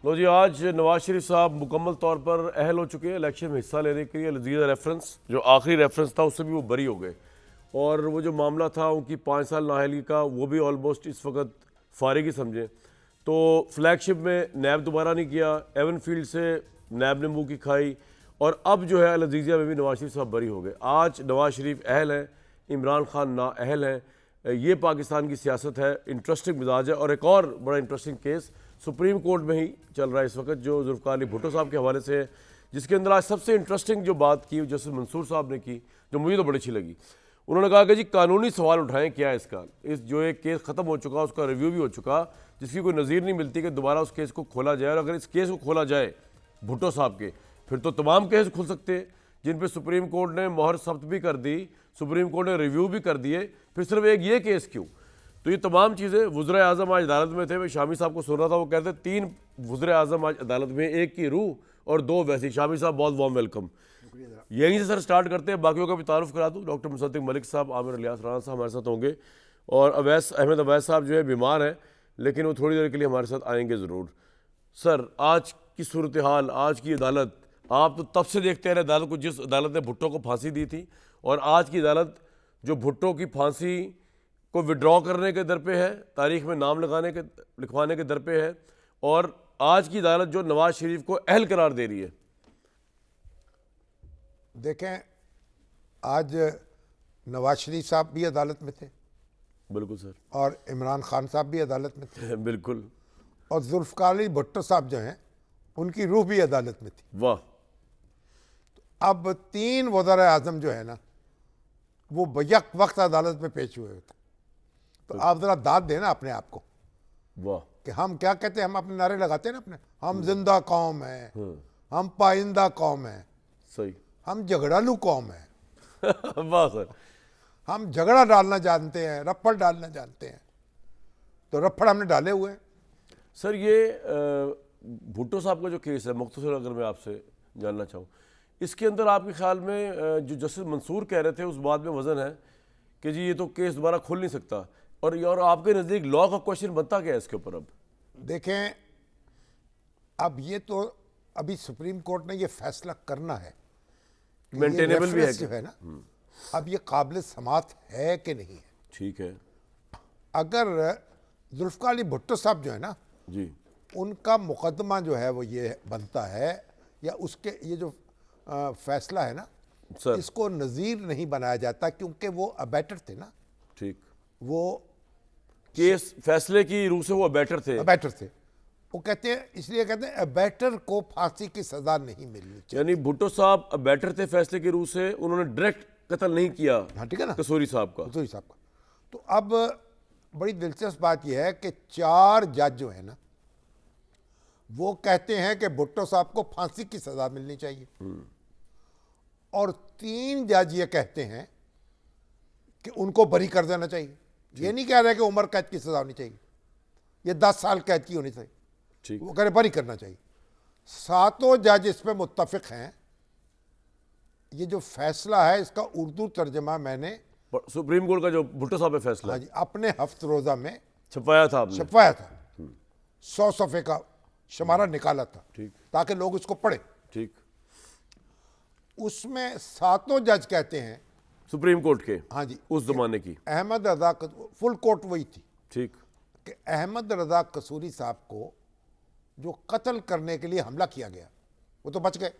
लो जी, आज नवाज शरीफ साहब मुकम्मल तौर पर अहल हो चुके हैं इलेक्शन में हिस्सा लेने के लिए। लजीज़ रेफरेंस जो आखिरी रेफरेंस था उससे भी वो बरी हो गए, और वो जो मामला था उनकी 5 साल नाअहली का वो भी ऑलमोस्ट इस वक्त फारिग ही समझें। तो फ्लैगशिप में नैब दोबारा नहीं किया, एवन फील्ड से नैब ने मुँह की खाई, और अब जो है लजीजिया में भी नवाज शरीफ साहब बरी हो गए। आज नवाज शरीफ अहल हैं, इमरान खान ना अहल हैं। ये पाकिस्तान की सियासत है, इंटरेस्टिंग मिजाज है। और एक और बड़ा इंटरेस्टिंग केस सुप्रीम कोर्ट में ही चल रहा है इस वक्त, जो जुल्फ़िकार अली भुट्टो साहब के हवाले से है, जिसके अंदर आज सबसे इंटरेस्टिंग जो बात की जस्टिस मंसूर साहब ने की, जो मुझे तो बड़ी अच्छी लगी। उन्होंने कहा कि जी कानूनी सवाल उठाएं, क्या है इसका, इस जो एक केस ख़त्म हो चुका उसका रिव्यू भी हो चुका, जिसकी कोई नज़ीर नहीं मिलती कि दोबारा उस केस को खोला जाए। और अगर इस केस को खोला जाए भुट्टो साहब के, फिर तो तमाम केस खुल सकते हैं जिन पे सुप्रीम कोर्ट ने मोहर सब्त भी कर दी, सुप्रीम कोर्ट ने रिव्यू भी कर दिए, फिर सिर्फ एक ये केस क्यों। तो ये तमाम चीज़ें, वज़ीर आज़म आज अदालत में थे, मैं शामी साहब को सुन रहा था, वो कहते 3 वज़ीर आज़म आज अदालत में, एक की रूह और 2 वैसी। शामी साहब बहुत वार्म वेलकम। यहीं से सर स्टार्ट करते हैं, बाकियों का भी तारुफ करा दूँ। डॉक्टर मुसद्दिक मलिक साहब, आमिर इलियास राणा साहब हमारे साथ होंगे, और अहमद अवैस साहब जो है बीमार हैं, लेकिन वो थोड़ी देर के लिए हमारे साथ आएंगे ज़रूर। सर, आज की सूरत हाल, आज की अदालत, आप तो तब से देखते रहे अदालत को, जिस अदालत ने भुट्टो को फांसी दी थी, और आज की अदालत जो भुट्टो की फांसी को विड्रॉ करने के दर पे है, तारीख में नाम लिखवाने के दर पे है, और आज की अदालत जो नवाज शरीफ को अहल करार दे रही है। देखें, आज नवाज शरीफ साहब भी अदालत में थे, बिल्कुल सर, और इमरान खान साहब भी अदालत में थे, बिल्कुल, और जुल्फ़िकार अली भुट्टो साहब जो हैं उनकी रूह भी अदालत में थी। वाह। अब 3 वज़ीर आज़म जो है ना, वो बैक वक्त अदालत में पेश हुए थे। तो आप ज़रा दाद देना अपने आप को, वाह। कि हम क्या कहते हैं, हम अपने नारे लगाते हैं ना अपने, हम जिंदा कौम है, हम पाइंदा कौम है, सही। हम झगड़ालू कौम है, वाह सर। हम झगड़ा डालना जानते हैं, रप्पड़ डालना जानते हैं। तो रप्पड़ हमने डाले हुए हैं। सर, ये भुट्टो साहब का जो केस है, मुख्तसर अगर मैं आपसे जानना चाहूँ, इसके अंदर आपके ख्याल में जो जस्टिस मंसूर कह रहे थे उस बात में वजन है कि जी ये तो केस दोबारा खुल नहीं सकता, और आपके नज़दीक लॉ का क्वेश्चन बनता क्या है इसके ऊपर? अब देखें, अब ये तो अभी सुप्रीम कोर्ट ने ये फैसला करना है कि ये मेंटेनेबल भी है रेफरेंस जो है ना, अब ये काबिल समात है कि नहीं है। ठीक है अगर जुल्फ़िकार अली भुट्टो साहब जो है ना, जी, उनका मुकदमा जो है वो ये बनता है, या उसके ये जो फैसला है ना, सर। इसको नज़ीर नहीं बनाया जाता, क्योंकि वो अबैटर थे ना, ठीक, वो केस फैसले की रूह से वो अबैटर थे। अबैटर थे। वो कहते हैं, इसलिए कहते हैं अबैटर को फांसी की सजा नहीं मिलनी चाहिए। यानी भुट्टो साहब अबैटर थे फैसले की रूह से, उन्होंने डायरेक्ट कत्ल नहीं किया, हाँ, ठीक है ना, कसूरी साहब का। कसूरी साहब का। तो अब बड़ी दिलचस्प बात यह है कि 4 जज जो है ना, वो कहते हैं कि भुट्टो साहब को फांसी की सजा मिलनी चाहिए, और 3 जज ये कहते हैं कि उनको बरी कर देना चाहिए। ये नहीं कह रहे कि उम्र कैद की सजा होनी चाहिए, ये 10 साल कैद की होनी चाहिए, ठीक, वो कह रहे बरी करना चाहिए। 7 जज इस पे मुत्तफिक हैं। ये जो फैसला है, इसका उर्दू तर्जमा मैंने सुप्रीम कोर्ट का जो भुट्टो साहब पे फैसला हाँ जी, अपने हफ्त रोज़ा में छपाया था आपने। छपवाया था। 100 सफ़े का शुमारा निकाला था, ठीक, ताकि लोग इसको पढ़े। ठीक, उसमें 7 जज कहते हैं, सुप्रीम कोर्ट के, हाँ जी, उस जमाने की, अहमद रजा, फुल कोर्ट वही थी, ठीक, कि अहमद रजा कसूरी साहब को जो कत्ल करने के लिए हमला किया गया, वो तो बच गए,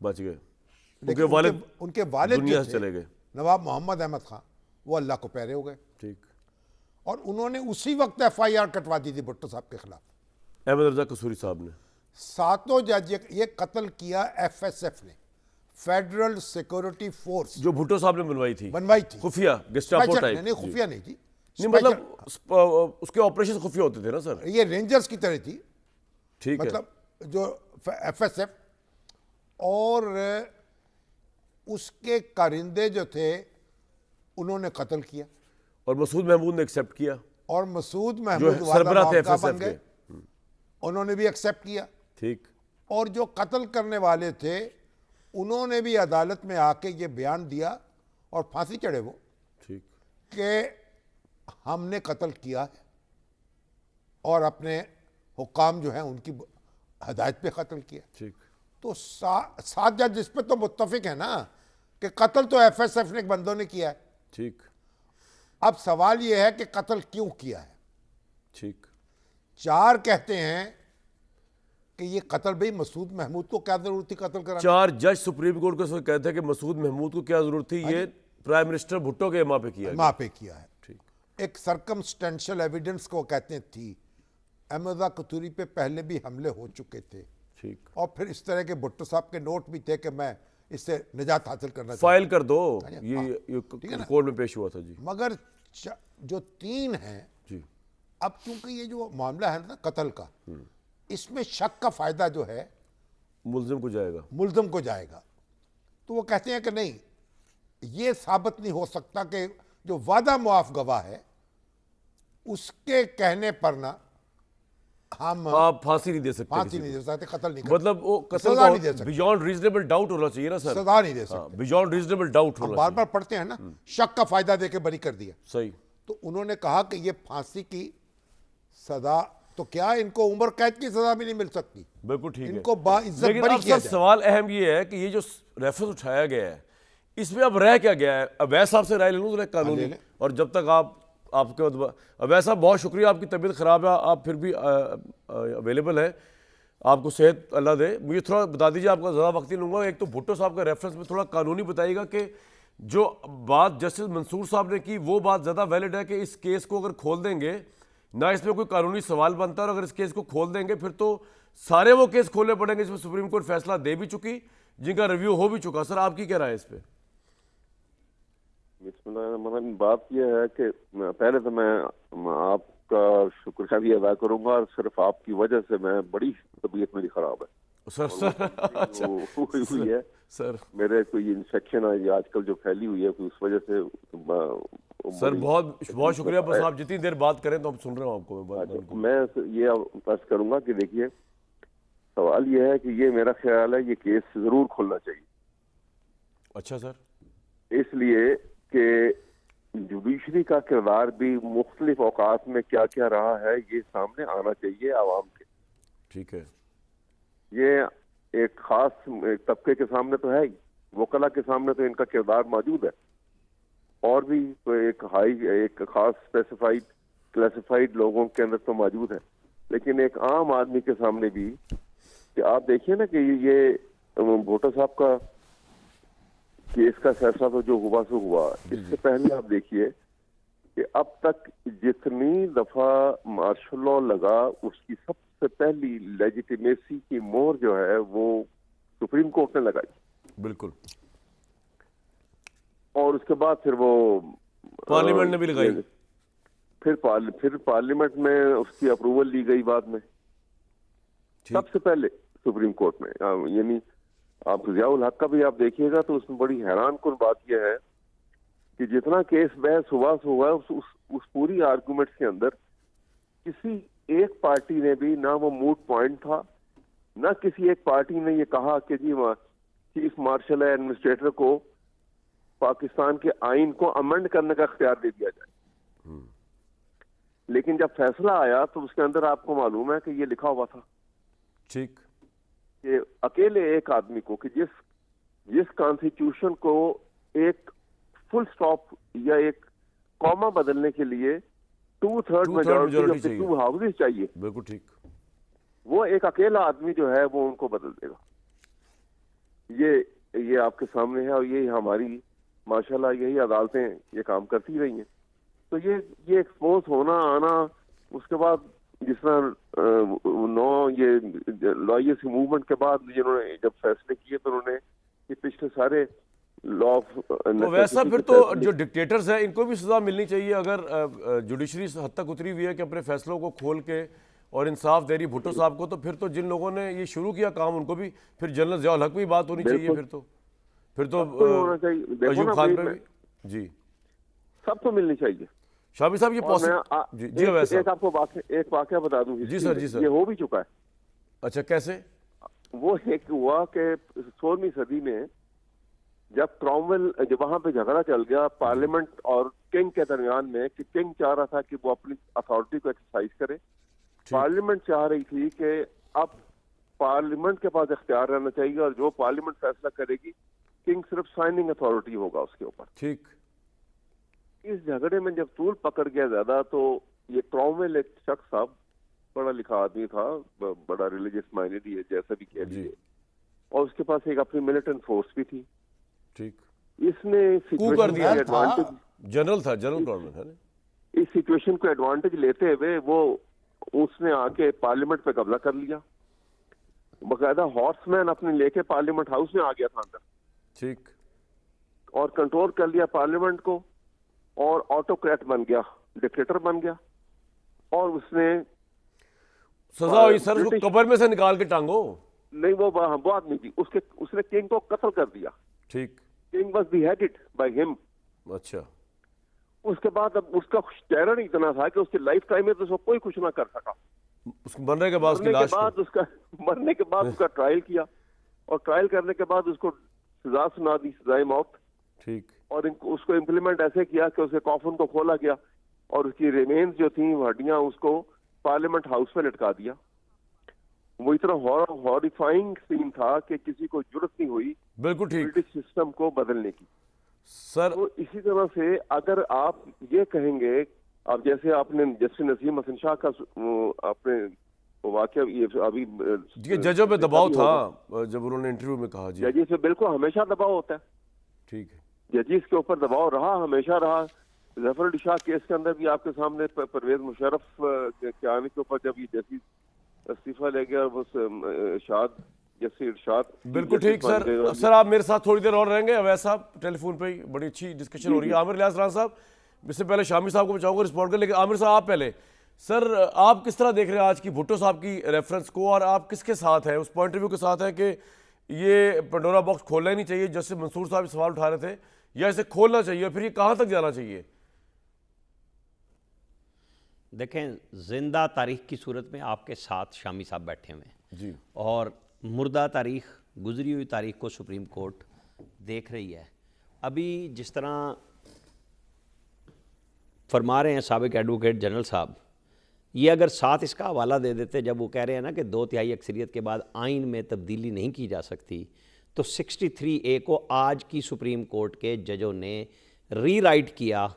बच गए, लेकिन उनके वालिद दुनिया जो से थे, चले गए। नवाब मोहम्मद अहमद खान, वो अल्लाह को प्यारे हो गए, ठीक, और उन्होंने उसी वक्त FIR कटवा दी थी भुट्टो साहब के खिलाफ। अहमद रजा कसूरी साहब ने। 7 जज ये कत्ल किया FSF ने, फेडरल सिक्योरिटी फोर्स, जो भुट्टो साहब ने बनवाई थी, खुफिया गेस्टापो स्पेशल, टाइप। नहीं खुफिया नहीं थी, नहीं, मतलब उसके ऑपरेशन खुफिया होते थे ना सर। ये रेंजर्स की तरह थी, ठीक है, मतलब जो FSF, और उसके कारिंदे जो थे उन्होंने कत्ल किया, और मसूद महमूद ने एक्सेप्ट किया, और मसूद जो महमूद सरबराह थे वाला बन FSF गए, के। उन्होंने भी एक्सेप्ट किया, ठीक, और जो कत्ल करने वाले थे उन्होंने भी अदालत में आके ये बयान दिया और फांसी चढ़े वो, ठीक, कि हमने कत्ल किया है, और अपने हुक्काम जो हैं उनकी हदायत पे कत्ल किया। ठीक। तो 7 जज इस पे तो मुत्तफिक है ना कि कत्ल तो एफएसएफ ने बंदों ने किया है। ठीक। अब सवाल यह है कि कत्ल क्यों किया है। ठीक। 4 कहते हैं कि ये कत्ल, भाई मसूद महमूद को क्या जरूरत थी कत्ल कराने। 4 जज सुप्रीम कोर्ट को कहते हैं कि मसूद महमूद को क्या जरूरत थी, ये प्राइम मिनिस्टर भुट्टो के इमा पे किया गया। माँ पे किया है। ठीक। एक सर्कमस्टेंशियल एविडेंस को कहते हैं थी। अहमदा कतूरी पे पहले भी हमले हो चुके थे ठीक। और फिर इस तरह के भुट्टो साहब के नोट भी थे कि मैं इससे निजात हासिल करना फाइल कर दो, हाँ, ये ठीक है ना? कोर्ट में पेश हुआ था जी। मगर जो 3 हैं, जी। अब क्योंकि ये जो मामला है ना कत्ल का, इसमें शक का फायदा जो है मुल्जिम को जाएगा। मुल्जिम को जाएगा। तो वो कहते हैं कि नहीं, ये साबित नहीं हो सकता कि जो वादा मुआफ गवाह है उसके कहने पर ना हम आप फांसी नहीं दे सकते, फांसी नहीं दे सकते, कत्ल नहीं कर मतलब वो कत्ल सजा नहीं दे सकते, बियॉन्ड रीजनेबल डाउट होना चाहिए ना सर। सजा नहीं दे सकते। बियॉन्ड रीजनेबल डाउट हम होना बार चाहिए। बार पढ़ते हैं ना, शक का फायदा देके बरी कर दिया। सही। तो उन्होंने कहा कि ये फांसी की सजा, तो क्या इनको उम्र कैद की सजा भी नहीं मिल सकती? बिल्कुल ठीक है। इनको बाइज्जत लेकिन बरी अब किया सर जाए। सवाल अहम ये है कि ये जो रेफरेंस उठाया गया है इसमें अब रह क्या गया है। अवैध साहब से राय ले लूँ कानूनी, ले लें। और जब तक आपके अवैध साहब बहुत शुक्रिया, आपकी तबीयत खराब है, आप फिर भी अवेलेबल है, आपको सेहत अल्लाह दे। मुझे थोड़ा बता दीजिए, आपका ज़्यादा वक्त नहीं लूँगा, एक तो भुट्टो साहब का रेफरेंस में थोड़ा कानूनी बताइएगा कि जो बात जस्टिस मंसूर साहब ने की वो बात ज़्यादा वैलिड है कि इस केस को अगर खोल देंगे ना, इसमें कोई कानूनी सवाल बनता है, और अगर इस केस को खोल देंगे फिर तो सारे वो केस खोलने पड़ेंगे जिसमें सुप्रीम कोर्ट फैसला दे भी चुकी, जिनका रिव्यू हो भी चुका। सर आपकी क्या राय है इस पर? मतलब बात यह है कि पहले तो मैं आपका शुक्रिया भी अदा करूंगा, और सिर्फ आपकी वजह से मैं बड़ी तबीयत मेरी खराब है सर अच्छा हुई है सर। मेरे कोई इन्फेक्शन है आजकल जो फैली हुई है, कोई उस वजह से सर बहुत बहुत शुक्रिया। बस आप जितनी देर बात करें तो हम सुन रहे हो आपको। मैं ये अर्ज करूंगा कि देखिए, सवाल यह है कि ये मेरा ख्याल है ये केस जरूर खोलना चाहिए। अच्छा सर। इसलिए कि जुडिशरी का किरदार भी मुख्तलिफ औकात में क्या क्या रहा है ये सामने आना चाहिए आवाम के। ठीक है। ये एक खास तबके के सामने तो है ही, वकला के सामने तो इनका किरदार मौजूद है, और भी तो एक खास स्पेसिफाइड क्लासिफाइड लोगों के अंदर तो मौजूद है, लेकिन एक आम आदमी के सामने भी कि आप देखिए ना कि ये भुट्टो साहब का केस का फैसला तो जो हुआ सो हुआ। इससे पहले आप देखिए कि अब तक जितनी दफा मार्शल लॉ लगा उसकी सबसे पहली लेजिटिमेसी की मोहर जो है वो सुप्रीम कोर्ट ने लगाई। बिल्कुल। और उसके बाद फिर वो पार्लियामेंट ने भी लगाई। फिर पार्लियामेंट में उसकी अप्रूवल ली गई बाद में, सबसे पहले सुप्रीम कोर्ट में। यानी आप ज़ियाउल हक का भी आप देखिएगा तो उसमें बड़ी हैरान कुन बात यह है कि जितना केस बहस हुआ उस पूरी आर्गुमेंट के अंदर किसी एक पार्टी ने भी, ना वो मूट पॉइंट था, ना किसी एक पार्टी ने ये कहा कि जी चीफ मार्शल एडमिनिस्ट्रेटर को पाकिस्तान के आइन को अमेंड करने का इख्तियार दे दिया जाए। लेकिन जब फैसला आया तो उसके अंदर आपको मालूम है कि ये लिखा हुआ था ठीक कि अकेले एक आदमी को, कि जिस कॉन्स्टिट्यूशन को एक फुल स्टॉप या एक कॉमा बदलने के लिए 2/3 मेजॉरिटी ऑफ 2 हाउसेज चाहिए, बिल्कुल ठीक, वो एक अकेला आदमी जो है वो उनको बदल देगा। ये आपके सामने है, और ये हमारी माशाल्लाह यही अदालतें ये काम करती रही हैं। तो ये एक्सपोज होना आना, उसके बाद जिस तरह ये लॉयर्स मूवमेंट के बाद जिन्होंने जब फैसले किए तो उन्होंने ये पिछले सारे लॉ ऑफ, तो वैसा फिर तो जो डिक्टेटर्स हैं इनको भी सजा मिलनी चाहिए। अगर जुडिशरी हद तक उतरी हुई है कि अपने फैसलों को खोल के और इंसाफ दे रही भुट्टो साहब को, तो फिर तो जिन लोगों ने ये शुरू किया काम उनको भी फिर जनरल ज़ियाउल हक भी बात होनी चाहिए। फिर तो होना चाहिए, अयूब खान पे भी जी सब तो मिलनी चाहिए। शामी साहब ये पॉसिबल एक आपको एक वाकया बता दूं। जी सर। ये हो भी चुका है। अच्छा, कैसे? वो एक हुआ कि 16वीं सदी में जब क्रॉमवेल, जब वहां पे झगड़ा चल गया पार्लियामेंट और किंग के दरमियान में, कि किंग चाह रहा था कि वो अपनी अथॉरिटी को एक्सरसाइज करे, पार्लियामेंट चाह रही थी कि अब पार्लियामेंट के पास इख्तियार रहना चाहिए, और जो पार्लियामेंट फैसला करेगी, किंग सिर्फ साइनिंग अथॉरिटी होगा उसके ऊपर। ठीक। इस झगड़े में जब तूल पकड़ गया ज्यादा, तो ये क्रॉमवेल एक शख्स साहब, पढ़ा लिखा आदमी था, बड़ा रिलीजियस माइंडेड है, जैसा भी कह लीजिए, और उसके पास एक अपनी मिलिटेंट फोर्स भी थी। ठीक। इसने कू कर दिया, एडवांटेज, जनरल था, जनरल गवर्नमेंट है ना, इस सिचुएशन को एडवांटेज लेते हुए वो उसने आके पार्लियामेंट पे कब्जा कर लिया। बकायदा हॉर्समैन अपने लेके पार्लियामेंट हाउस में आ गया था अंदर। ठीक। और कंट्रोल कर लिया पार्लियामेंट को, और ऑटोक्रेट बन गया, डिक्टेटर बन गया। और उसने सजा हुई सर, उसको कब्र में से निकाल के टांगो। नहीं, वो आदमी थी, उसने किंग को कत्ल कर दिया। ठीक। King was beheaded by him. अच्छा। उसके बाद अब उसका टेरर इतना था कि उसकी लाइफ टाइम में तो उसको कोई कुछ ना कर सका। उसको मरने के बाद उसकी मरने लाश के बाद उसका ट्रायल किया, और ट्रायल करने के बाद उसको सजा सुना दी, सजाए मौत। ठीक। और उसको इम्प्लीमेंट ऐसे किया कि उसके कॉफन को खोला गया, और उसकी रिमेन्स जो थी, हड्डियां, उसको पार्लियामेंट हाउस में लटका दिया। वो इतना हॉरिफाइंग सीन था कि किसी को जरूरत नहीं हुई बिल्कुल ठीक ब्रिटिश सिस्टम को बदलने की। सर। तो इसी तरह से अगर आप ये कहेंगे, अब जैसे आपने जस्टिस नसीम हसन शाह का आपने वाकया ये अभी जजों पे दबाव था जब उन्होंने इंटरव्यू में कहा। जी, जजिस पे बिल्कुल हमेशा दबाव होता है। ठीक है। जजिस के ऊपर दबाव रहा, हमेशा रहा। जफर अली शाह केस के अंदर भी आपके सामने परवेज मुशर्रफ के आने के ऊपर जब ये जस्टिस इस्तीफा ले गया, वो इरशाद। बिल्कुल ठीक सर। सर आप मेरे साथ थोड़ी देर और रहेंगे, अवैध साहब टेलीफोन पे ही बड़ी अच्छी डिस्कशन हो रही है। आमिर लियाज राना साहब, इससे पहले शामी साहब को बचाऊंगा रिस्पॉन्ड कर, लेकिन आमिर साहब आप पहले। सर आप किस तरह देख रहे हैं आज की भुट्टो साहब की रेफरेंस को, और आप किसके साथ हैं, उस पॉइंट ऑफ व्यू के साथ हैं कि ये पंडोरा बॉक्स खोलना ही नहीं चाहिए, जैसे मंसूर साहब सवाल उठा रहे थे, या इसे खोलना चाहिए, फिर ये कहाँ तक जाना चाहिए? देखें, जिंदा तारीख की सूरत में आपके साथ शामी साहब बैठे हुए हैं जी, और मुर्दा तारीख, गुजरी हुई तारीख को सुप्रीम कोर्ट देख रही है। अभी जिस तरह फरमा रहे हैं साबिक एडवोकेट जनरल साहब, ये अगर साथ इसका हवाला दे देते जब वो कह रहे हैं ना कि 2/3 अक्सरियत के बाद आइन में तब्दीली नहीं की जा सकती, तो 63A को आज की सुप्रीम कोर्ट के जजों ने रीराइट किया,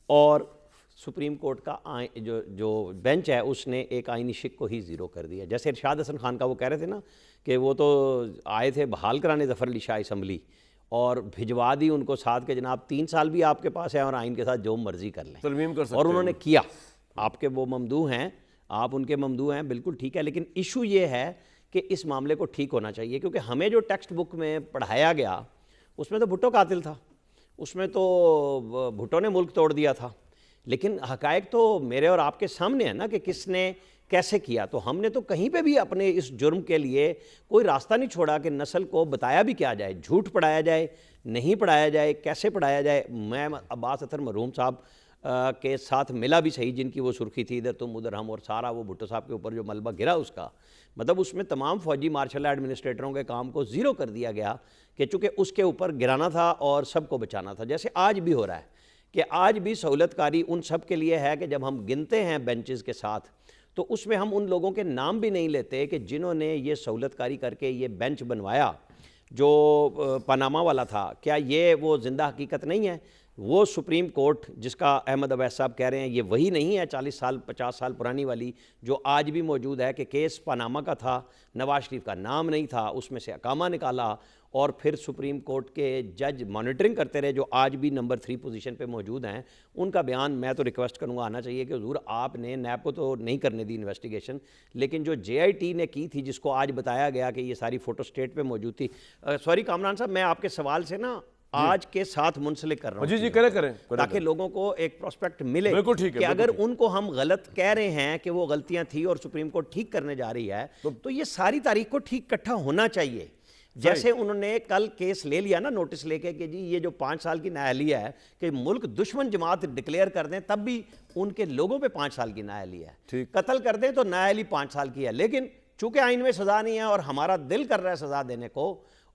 और सुप्रीम कोर्ट का जो बेंच है उसने एक आइनी शिक को ही ज़ीरो कर दिया। जैसे इरशाद हसन खान का वो कह रहे थे ना कि वो तो आए थे बहाल कराने ज़फ़र अली शाह असम्बली, और भिजवा दी उनको साथ के, जनाब 3 साल भी आपके पास है और आइन के साथ जो मर्जी कर लें, तरमीम कर सकते और उन्होंने हैं। किया। आपके वो ममदू हैं, आप उनके ममदू हैं, बिल्कुल ठीक है। लेकिन इशू ये है कि इस मामले को ठीक होना चाहिए, क्योंकि हमें जो टेक्स्ट बुक में पढ़ाया गया उसमें तो भुट्टो कातिल था, उसमें तो भुट्टो ने मुल्क तोड़ दिया था, लेकिन हकायक तो मेरे और आपके सामने है ना कि किसने कैसे किया। तो हमने तो कहीं पे भी अपने इस जुर्म के लिए कोई रास्ता नहीं छोड़ा कि नस्ल को बताया भी क्या जाए, झूठ पढ़ाया जाए, नहीं पढ़ाया जाए, कैसे पढ़ाया जाए। मैं अब्बास अतर मरहूम साहब के साथ मिला भी सही, जिनकी वो सुर्खी थी इधर तुम उधर हम, और सारा वो भुट्टो साहब के ऊपर जो मलबा गिरा उसका, मतलब उसमें तमाम फौजी मार्शल एडमिनिस्ट्रेटरों के काम को ज़ीरो कर दिया गया कि चूँकि उसके ऊपर गिराना था और सबको बचाना था। जैसे आज भी हो रहा है कि आज भी सहूलतकारी उन सब के लिए है कि जब हम गिनते हैं बेंचेस के साथ, तो उसमें हम उन लोगों के नाम भी नहीं लेते कि जिन्होंने ये सहूलतकारी करके ये बेंच बनवाया जो पनामा वाला था। क्या ये वो ज़िंदा हकीकत नहीं है? वो सुप्रीम कोर्ट जिसका अहमद अवैस साहब कह रहे हैं, ये वही नहीं है 40 साल 50 साल पुरानी वाली जो आज भी मौजूद है कि केस पनामा का था, नवाज शरीफ का नाम नहीं था, उसमें से अकामा निकाला, और फिर सुप्रीम कोर्ट के जज मॉनिटरिंग करते रहे जो आज भी नंबर 3 पोजीशन पे मौजूद हैं। उनका बयान मैं तो रिक्वेस्ट करूंगा आना चाहिए कि हुजूर आपने नैब को तो नहीं करने दी इन्वेस्टिगेशन, लेकिन जो JIT ने की थी, जिसको आज बताया गया कि ये सारी फ़ोटो स्टेट पे मौजूद थी। सॉरी कामरान साहब, मैं आपके सवाल से ना आज के साथ मुंसलिक कर रहा हूँ। जी करें ताकि लोगों को एक प्रोस्पेक्ट मिले। बिल्कुल ठीक है, कि अगर उनको हम गलत कह रहे हैं कि वो गलतियां थी और सुप्रीम कोर्ट ठीक करने जा रही है, तो ये सारी तारीख को ठीक इकट्ठा होना चाहिए। जैसे उन्होंने कल केस ले लिया ना, नोटिस लेके कि जी ये जो 5 साल की न्यायालय है कि मुल्क दुश्मन जमात डिक्लेयर कर दें, तब भी उनके लोगों पे 5 साल की न्यायालय है। कत्ल कर दें तो न्यायालय 5 साल की है, लेकिन चूंकि आइन में सजा नहीं है और हमारा दिल कर रहा है सजा देने को,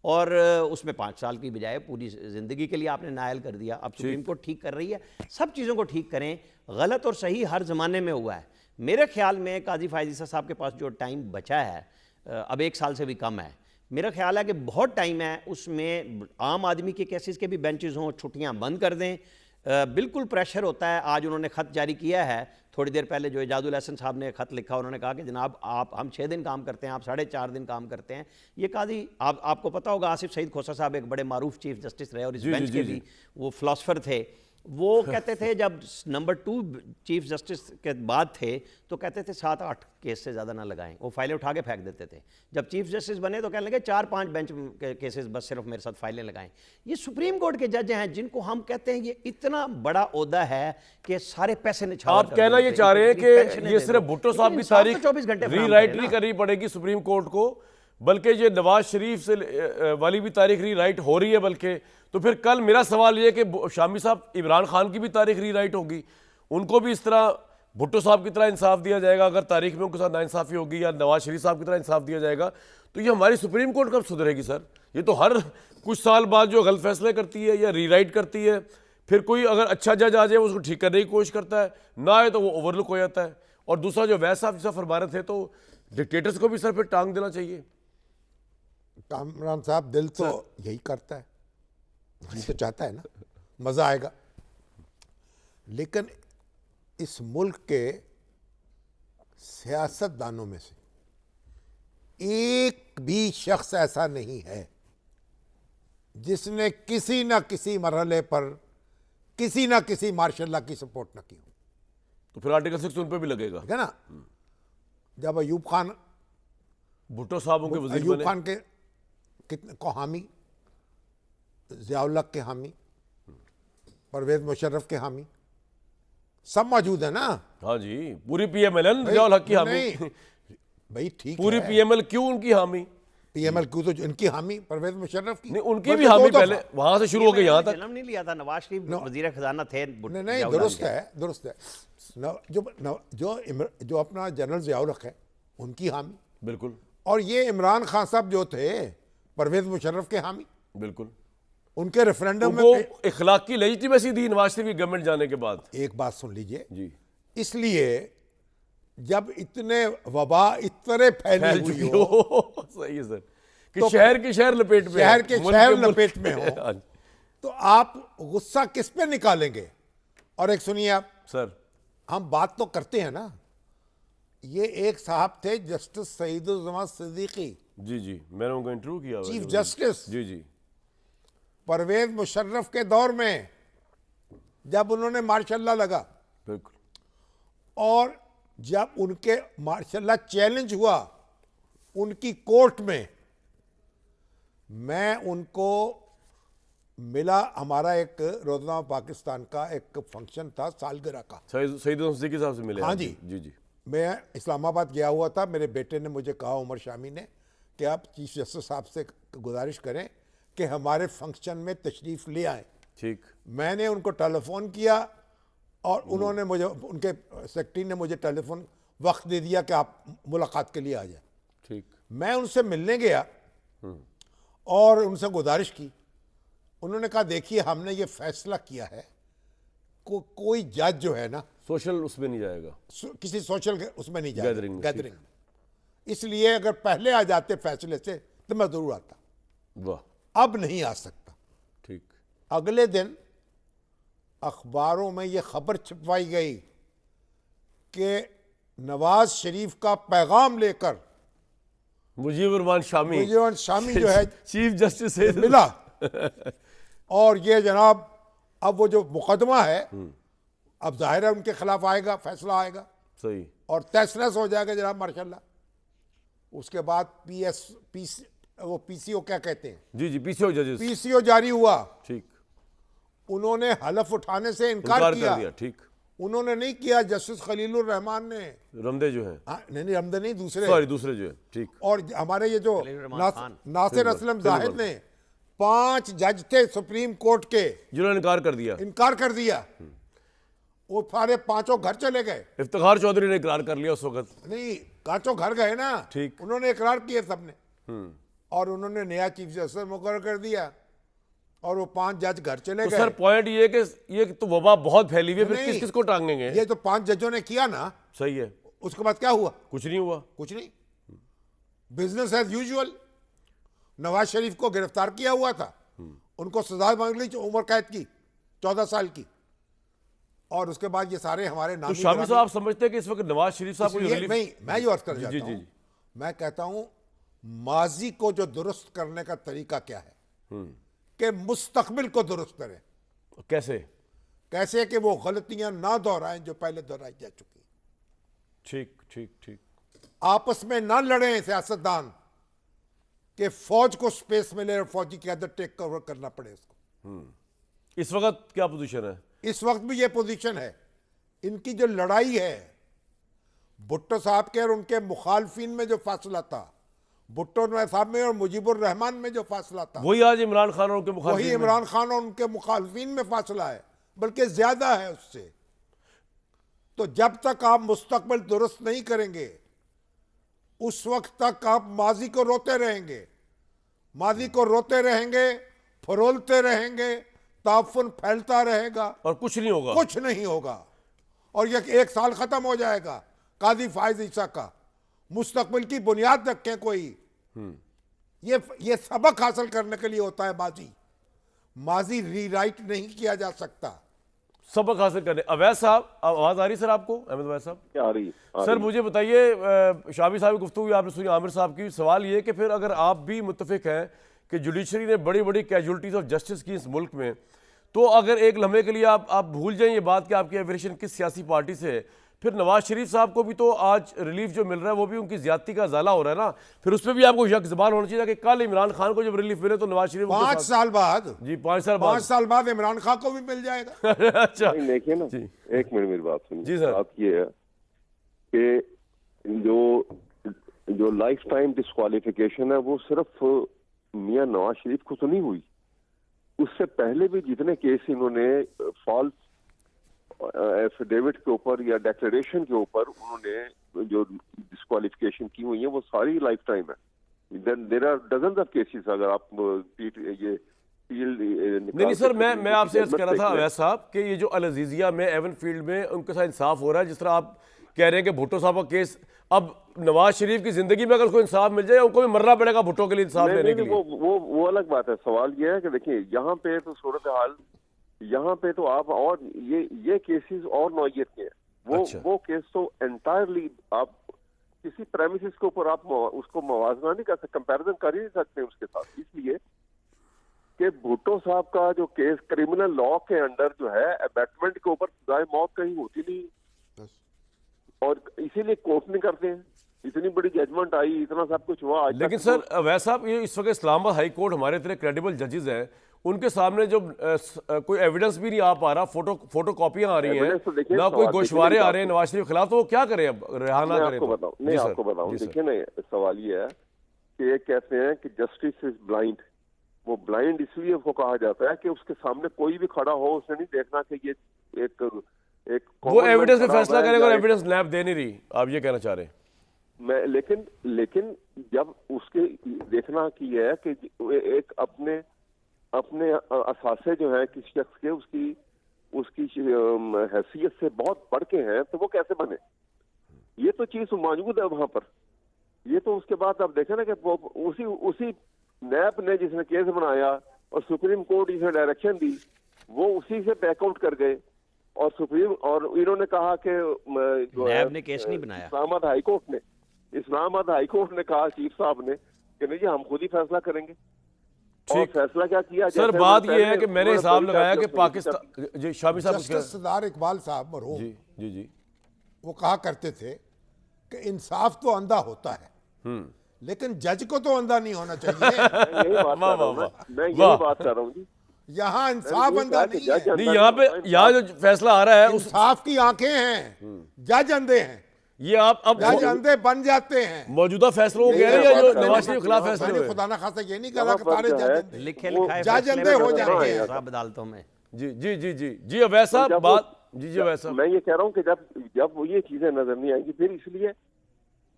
और उसमें 5 साल की बजाय पूरी जिंदगी के लिए आपने नायल कर दिया। अब सुप्रीम कोर्ट ठीक कर रही है, सब चीज़ों को ठीक करें। गलत और सही हर ज़माने में हुआ है। मेरे ख्याल में काजी फायज़ ईसा साहब के पास जो टाइम बचा है अब 1 साल से भी कम है। मेरा ख्याल है कि बहुत टाइम है, उसमें आम आदमी के केसेस के भी बेंचेस हों, छुट्टियां बंद कर दें। बिल्कुल प्रेशर होता है। आज उन्होंने ख़त जारी किया है, थोड़ी देर पहले जो एजाजुल हसन साहब ने ख़त लिखा, उन्होंने कहा कि जनाब हम 6 दिन काम करते हैं, आप 4.5 दिन काम करते हैं। ये काजी आपको पता होगा, आसिफ सईद खोसा साहब एक बड़े मारूफ चीफ जस्टिस रहे और इस बेंच के भी वो फिलासफर थे। वो कहते थे जब नंबर 2 चीफ जस्टिस के बाद थे तो कहते थे 7-8 केस से ज़्यादा ना लगाएं, वो फाइलें उठा के फेंक देते थे। जब चीफ जस्टिस बने तो कहने लगे 4-5 बेंच केसेस बस सिर्फ मेरे साथ फाइलें लगाएं। ये सुप्रीम कोर्ट के जज हैं जिनको हम कहते हैं ये इतना बड़ा ओहदा है कि सारे पैसे निछावर आप कहना ये चाह रहे हैं कि ये सिर्फ भुट्टो साहब की तारीख 24 घंटे रीराइट नहीं करनी पड़ेगी सुप्रीम कोर्ट को, बल्कि ये नवाज शरीफ से वाली भी तारीख रीराइट हो रही है। बल्कि तो फिर कल मेरा सवाल ये कि शामी साहब इमरान खान की भी तारीख रीराइट होगी, उनको भी इस तरह भुट्टो साहब की तरह इंसाफ दिया जाएगा अगर तारीख में उनके साथ नाइंसाफ़ी होगी, या नवाज शरीफ साहब की तरह इंसाफ दिया जाएगा, तो ये हमारी सुप्रीम कोर्ट कब सुधरेगी सर? ये तो हर कुछ साल बाद जो गलत फैसले करती है या रीराइट करती है, फिर कोई अगर अच्छा जज आ जाए उसको ठीक करने की कोशिश करता है, ना आए तो वो ओवरलुक हो जाता है। और दूसरा जो वैस साहब जैसा फरमा रहे थे, तो डिक्टेटर्स को भी सर फिर टांग देना चाहिए। कामरान साहब दिल तो यही करता है, जी तो चाहता है ना, मज़ा आएगा। लेकिन इस मुल्क के सियासतदानों में से एक भी शख्स ऐसा नहीं है जिसने किसी ना किसी मरहले पर किसी ना किसी मार्शल लॉ की सपोर्ट न की हो। तो फिर आर्टिकल 6 उन पर भी लगेगा, ठीक है ना? जब अयूब खान भुट्टो साहब के वजीर अयूब बने, खान के कितने को हामी, ज़ियाउल हक के हामी, परवेज मुशर्रफ के हामी, सब मौजूद है ना। हाँ जी, पूरी पीएमएल ज़ियाउल हक की हामी, नहीं, भाई ठीक पूरी है, पीएमएल क्यों उनकी हामी, पीएमएल क्यों तो इनकी हामी परवेज मुशर्रफ की नहीं उनकी बल्कि भी हामी दो पहले दफा। वहां से शुरू हो गई यहाँ तक। जन्म नहीं लिया था, नवाज शरीफ वजीर खजाना थे। नहीं दुरुस्त है, दुरुस्त है। जो अपना जनरल ज़ियाउल हक है उनकी हामी, बिल्कुल, और ये इमरान खान साहब जो थे परवेज मुशर्रफ के हामी, बिल्कुल। उनके रेफरेंडम वो में। इखलाकी लेजिटिमेसी दी नवाज शरीफ की गवर्नमेंट जाने के बाद। एक बात सुन लीजिए जी, इसलिए जब इतने वबा इतने फैली हुई हो, सही है सर, कि तो शहर के शहर लपेट में, शहर के मुल्क शहर मुल्क- लपेट में हो, हाँ, तो आप गुस्सा किस पे निकालेंगे? और एक सुनिए आप, सर हम बात तो करते हैं ना, ये एक साहब थे जस्टिस सईदुज़्ज़मान सिद्दीकी, जी जी, मैंने उनको इंटरव्यू किया हुआ है। चीफ जस्टिस, जी जी, परवेज मुशर्रफ के दौर में जब उन्होंने मार्शल लॉ लगा बिल्कुल, और जब उनके मार्शल लॉ चैलेंज हुआ उनकी कोर्ट में, मैं उनको मिला। हमारा एक रोज़नामा पाकिस्तान का एक फंक्शन था सालगिरह का, सईद सिद्दीकी साहब से मिले हाँ आप? जी। जी जी, मैं इस्लामाबाद गया हुआ था, मेरे बेटे ने मुझे कहा, उमर शामी ने, कि आप चीफ जस्टिस साहब से गुजारिश करें कि हमारे फंक्शन में तशरीफ़ ले आएँ। ठीक, मैंने उनको टेलीफोन किया और उन्होंने मुझे, उनके सेक्रेटरी ने मुझे टेलीफोन वक्त दे दिया कि आप मुलाकात के लिए आ जाए। ठीक, मैं उनसे मिलने गया और उनसे गुजारिश की। उन्होंने कहा देखिए हमने ये फैसला किया है कोई जज जो है ना सोशल उसमें नहीं जाएगा, किसी सोशल उसमें नहीं जाएगा, गैदरिंग में, गैदरिंग में। इसलिए अगर पहले आ जाते फैसले से तो मैं जरूर आता, वाह, अब नहीं आ सकता। ठीक, अगले दिन अखबारों में ये खबर छपवाई गई कि नवाज शरीफ का पैगाम लेकर मुजीबुर रहमान शामी, मुजीबुर शामी जो है चीफ जस्टिस से मिला, और ये जनाब अब वो जो मुकदमा है अब जाहिर है उनके खिलाफ आएगा, फैसला आएगा सही, और तहस हो जाएगा जनाब माशाल्लाह। उसके बाद पीसीओ क्या कहते हैं, जी जी, पीसीओ जजेस, पीसीओ जारी हुआ। ठीक, उन्होंने हलफ उठाने से इनकार इनकार कर किया, दिया, ठीक, उन्होंने नहीं किया। जस्टिस खलीलुर रहमान ने, रमदे जो है, नहीं रमदे नहीं, दूसरे, सॉरी दूसरे जो है, ठीक, और हमारे ये जो रहमान खान, नासिर असलम जाहिद ने, 5 जज थे सुप्रीम कोर्ट के, जिन्होंने इनकार कर दिया, इनकार कर दिया। वो सारे 5 घर चले गए। इफ्तिखार चौधरी ने इकरार कर लिया उस वक्त, नहीं, 5 घर गए ना, ठीक। उन्होंने इकरार किए सबने, और उन्होंने नया चीफ जस्टिस मुकर्रर कर दिया और वो 5 जज घर चले तो गए। सर पॉइंट ये कि ये तो वबा बहुत फैली हुई है, फिर नहीं, किस किस को टांगेंगे? ये तो 5 जजों ने किया ना, सही है, उसके बाद क्या हुआ? कुछ नहीं हुआ, कुछ नहीं। Business as usual. Nawaz Sharif को गिरफ्तार किया हुआ था, उनको सजा मांग ली उम्र कैद की 14 साल की, और उसके बाद ये सारे हमारे तो नामी शामी गिरामी- साहब आप समझते हैं कि इस वक्त नवाज शरीफ साहब को जो इसलिए रिलीफ नहीं, मैं जो अर्ज कर जी, जाता जी, हूं, जी। मैं कहता हूं माजी को जो दुरुस्त करने का तरीका क्या है कि मुस्तकबिल को दुरुस्त करें। कैसे? कैसे कि वो गलतियां ना दोहराएं जो पहले दोहराई जा चुकी। ठीक ठीक ठीक। आपस में ना लड़ें सियासतदान कि फौज को स्पेस मिले और फौजी की आदत टेक कवर करना पड़े उसको। इस वक्त क्या पोजीशन है? इस वक्त भी ये पोजीशन है। इनकी जो लड़ाई है, भुट्टो साहब के और उनके मुखालफिन में जो फासला था, भुट्टो साहब में और मुजीबुर रहमान में जो फासला था, वही आज इमरान खान और उनके वही मुखालिफिन में। इमरान खान और उनके मुखालफिन में फासला है, बल्कि ज्यादा है उससे। तो जब तक आप मुस्तकबिल दुरुस्त नहीं करेंगे, उस वक्त तक आप माजी को रोते रहेंगे, माजी को रोते रहेंगे, फरोलते रहेंगे, ताफुन फैलता रहेगा और कुछ नहीं होगा। कुछ नहीं होगा। और ये 1 साल खत्म हो जाएगा काजी फायज ईसा का। मुस्तकबिल की बुनियाद रखें कोई। ये सबक हासिल करने के लिए होता है माजी। माजी रीराइट नहीं किया जा सकता। सबक हासिल करने। अवैध साहब, आवाज आ रही सर आपको? अहमद अवैध साहब, क्या आ रही है? सर मुझे बताइए, शामी साहब की गुफ्तगू आपने सुनी, आमिर साहब की। सवाल ये कि फिर अगर आप भी मुत्तफिक हैं कि जुडिशरी ने बड़ी बड़ी कैजुअलिटीज ऑफ जस्टिस की इस मुल्क में, तो अगर एक लम्हे के लिए आप भूल जाएं ये बात कि आपकी एफिलिएशन किस सियासी पार्टी से है, फिर नवाज शरीफ साहब को भी तो आज रिलीफ जो मिल रहा है वो भी उनकी ज्यादती का ज़ाला हो रहा है ना। फिर उस पर भी आपको यक ज़बान होना चाहिए कि कल इमरान खान को जब रिलीफ मिले तो नवाज शरीफ 5 साल बाद, जी 5 साल 5 साल बाद इमरान खान को भी मिल जाएगा। अच्छा नहीं, देखिए ना, जी। एक मिनट मेरी बात सुनिए। जी सर। बात ये है कि जो लाइफ टाइम डिस्क्वालिफिकेशन है वो सिर्फ मियां नवाज शरीफ को तो नहीं हुई, उससे पहले भी जितने केस इन्होंने फॉल्स एफिडेविट के ऊपर या डेक्लेरेशन के ऊपर उन्होंने जो डिस्क्वालिफिकेशन की हुई है वो सारी लाइफ टाइम है। There are dozens of cases. अगर आप ये नहीं सर, मैं आपसे अर्ज कर रहा था अवैध साहब कि ये जो अल अजीजिया में एवन फील्ड में उनके साथ इंसाफ हो रहा है, जिस तरह आप कह रहे हैं कि भुट्टो साहब का केस, अब नवाज शरीफ की जिंदगी में अगर उसको इंसाफ मिल जाए, उनको भी मरना पड़ेगा भुट्टो के लिए इंसाफ लेने के लिए। वो अलग बात है। सवाल ये है कि देखिए यहाँ पे तो सूरत हाल, यहाँ पे तो आप और ये केसेस और नौयत के हैं। अच्छा। वो केस तो एंटायरली आप किसी प्रेमिसेस के ऊपर आप उसको मवाजना नहीं कर सकते, कंपैरिजन कर ही नहीं सकते उसके साथ। इसलिए कि भुट्टो साहब का जो केस क्रिमिनल लॉ के अंडर जो है अबैटमेंट के ऊपर सजाए मौत कहीं होती नहीं, और इसीलिए कोर्ट नहीं करते हैं। इतनी बड़ी जजमेंट आई, इतना सब कुछ हुआ आज लेकिन तक सर अवैध साहब, ये इस वक्त इस्लामाबाद हाई कोर्ट हमारे इतने क्रेडिबल जजेस हैं, उनके सामने जो कोई एविडेंस भी नहीं आ पा रहा, फोटो कॉपियां आ रही हैं, Evidence तो देखिए, ना कोई सवाल गोशवारे देखिए, आ रहे हैं नवाज शरीफ के खिलाफ, तो वो क्या करें अब? रिहाना मैं करें? आपको बताऊं, जी नहीं सर, आपको बताऊं, जी सर। देखिए ना, सवाल ये है कि एक कहते हैं कि जस्टिस इज ब्लाइंड। वो ब्लाइंड इसलिए उसको कहा जाता है कि उसके सामने कोई भी खड़ा हो, उसने नहीं देखना कि ये एक वो common एविडेंस man पे खड़ा फैसला हुआ है करेगा और या एविडेंस लैब दे नहीं रही, आप ये कहना चाह रहे हैं? मैं लेकिन जब उसके देखना की है कि एक अपने असासे जो है किसी शख्स के उसकी हैसियत से बहुत बढ़ के हैं, तो वो कैसे बने? ये तो चीज मौजूद है वहां पर। ये तो उसके बाद आप देखें ना कि वो उसी नैब ने जिसने केस बनाया और सुप्रीम कोर्ट जिसने डायरेक्शन दी, वो उसी से बैकआउट कर गए, और सुप्रीम और इन्होंने कहा कि नैब ने केस नहीं बनाया। इस्लामाबाद हाई कोर्ट ने कहा चीफ साहब ने कि नहीं जी, हम खुद ही फैसला करेंगे। और ठीक। फैसला क्या किया? सर जैसे बात उन्होंने ये है कि मैंने उन्होंने हिसाब बड़ी लगाया कि ताकत पाकिस्तान, जी शामी साहब कुछ कह- जस्टिस सरदार इकबाल साहब मरहूम, जी जी जी वो कहा करते थे कि इंसाफ तो अंधा होता है, लेकिन जज को तो अंधा नहीं होना चाहिए। मैं यही बात कर रहा हूं ना, मैं वाह। यही बात कर रहा हूँ जी। यहाँ इंसाफ अंधा नहीं है। नहीं, यहाँ जो फैसला आ रहा है उस इंसाफ की आंखें हैं, जज अंधे हैं, ये आप अब जज अंधे बन जाते हैं। मौजूदा फैसलों को कह रहे हैं या जो नवाज शरीफ के खिलाफ फैसले मैंने हुए? खुदा ना खासा ये नहीं यहाँ कहा कि पर सारे जो जज है, अंधे। लिखे वो लिखाए जज फैसले अंधे हो में जाते हैं। सब अदालतों में। जी जी जी जी जी अवैध साहब जब बात, जी अवैध साहब, मैं ये कह रहा हूँ कि जब वो ये चीजें नजर नहीं आएंगी, फिर इसलिए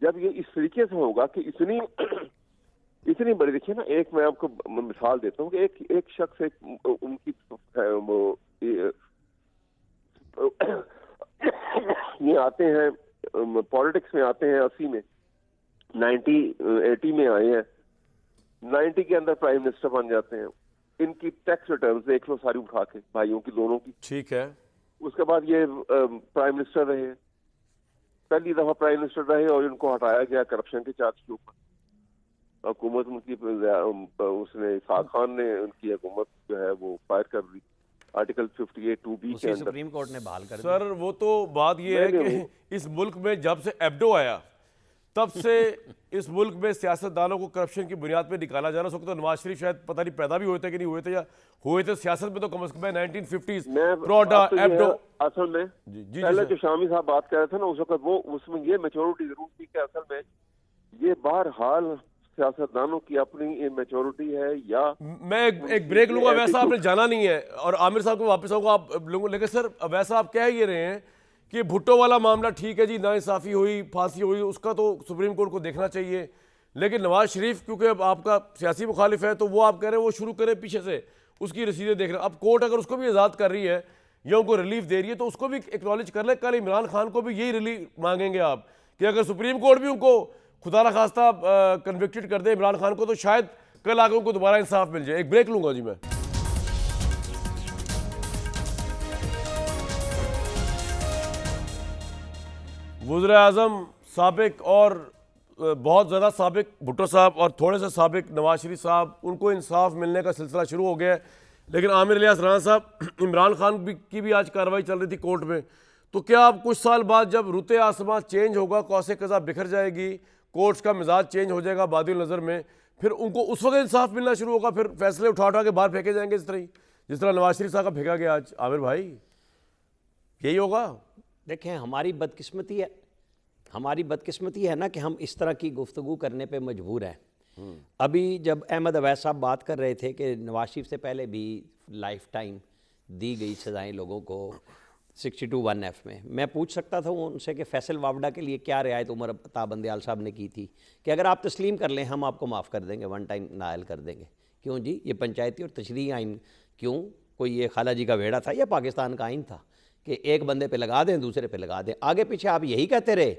जब ये इस तरीके से होगा कि इतनी बड़ी, देखिए ना, एक मैं आपको मिसाल देता हूँ कि एक शख्स उनकी ये आते हैं पॉलिटिक्स में आते हैं 80 में, 80 में आए हैं, 90 के अंदर प्राइम मिनिस्टर बन जाते हैं। इनकी टैक्स रिटर्न देख लो सारी उठा के, भाइयों की दोनों की। ठीक है। उसके बाद ये प्राइम मिनिस्टर रहे, पहली दफा प्राइम मिनिस्टर रहे और इनको हटाया गया करप्शन के चार्ज के ऊपर। हुकूमत उनकी उसने इसाक खान ने उनकी हुकूमत जो है वो फायर कर दी आर्टिकल 58(2)(b) के उसी अंदर। सुप्रीम कोर्ट ने बहाल कर दिया। सर वो तो बात ये है नहीं, कि इस मुल्क में जब से एब्डो आया तब से इस मुल्क में सियासतदानों को करप्शन की बुनियाद पे निकाला जा रहा है। उस वक्त तो नवाज शरीफ शायद पता नहीं पैदा भी हुए थे कि नहीं हुए थे, या हुए थे सियासत में तो कम से कम 1950s प्रोडा बात तो ये है, एब्डो। असल में जी पहले सर। जो शामी साहब बात कर रहे थे ना उस वक्त, वो उसमें ये मेच्योरिटी जरूर थी कि असल में ये बहरहाल सियासतदानों की अपनी इमेच्योरिटी है। या मैं एक ब्रेक लूंगा, वैसा आपने जाना नहीं है और आमिर साहब को वापस आऊंगा आप लोगों, लेकिन सर वैसा आप कह ये रहे हैं कि भुट्टो वाला मामला ठीक है जी, नाइंसाफी हुई, फांसी हुई, उसका तो सुप्रीम कोर्ट को देखना चाहिए, लेकिन नवाज शरीफ क्योंकि अब आपका सियासी मुखालिफ है तो वो आप कह रहे हैं वो शुरू करें पीछे से, उसकी रसीदें देख रहे हैं। अब कोर्ट अगर उसको भी आज़ाद कर रही है या उनको रिलीफ दे रही है तो उसको भी एक्नॉलेज कर ले। कल इमरान खान को भी यही रिलीफ मांगेंगे आप कि अगर सुप्रीम कोर्ट भी उनको खुदा न खास्ता कन्विक्टेड कर दे इमरान खान को, तो शायद कल आगे उनको दोबारा इंसाफ मिल जाए। एक ब्रेक लूंगा जी मैं। वज़ीर आज़म साबिक और बहुत ज़्यादा साबिक भुट्टो साहब और थोड़े से साबिक नवाज शरीफ साहब, उनको इंसाफ मिलने का सिलसिला शुरू हो गया है। लेकिन आमिर इलियास राणा साहब, इमरान खान की भी आज कार्रवाई चल रही थी कोर्ट में, तो क्या अब कुछ साल बाद जब रुते आसमां चेंज होगा, कौसे कज़ा बिखर जाएगी, कोर्ट्स का मिजाज चेंज हो जाएगा बादिल नज़र में, फिर उनको उस वक्त इंसाफ मिलना शुरू होगा, फिर फैसले उठा उठा के बाहर फेंके जाएंगे जिस तरह नवाज शरीफ साहब का फेंका गया आज? आमिर भाई यही होगा? देखें, हमारी बदकिस्मती है ना कि हम इस तरह की गुफ्तगू करने पे मजबूर हैं। अभी जब अहमद अवैस साहब बात कर रहे थे कि नवाज शरीफ से पहले भी लाइफ टाइम दी गई सज़ाएं लोगों को 62(1)(f) में, मैं पूछ सकता था उनसे कि फैसल वावडा के लिए क्या रियायत उमर अता बंदयाल साहब ने की थी कि अगर आप तस्लीम कर लें हम आपको माफ़ कर देंगे, वन टाइम नायल कर देंगे। क्यों जी? ये पंचायती और तशरीही आइन, क्यों कोई ये खाला जी का वेड़ा था या पाकिस्तान का आइन था कि एक बंदे पे लगा दें दूसरे पे लगा दें? आगे पीछे आप यही कहते रहे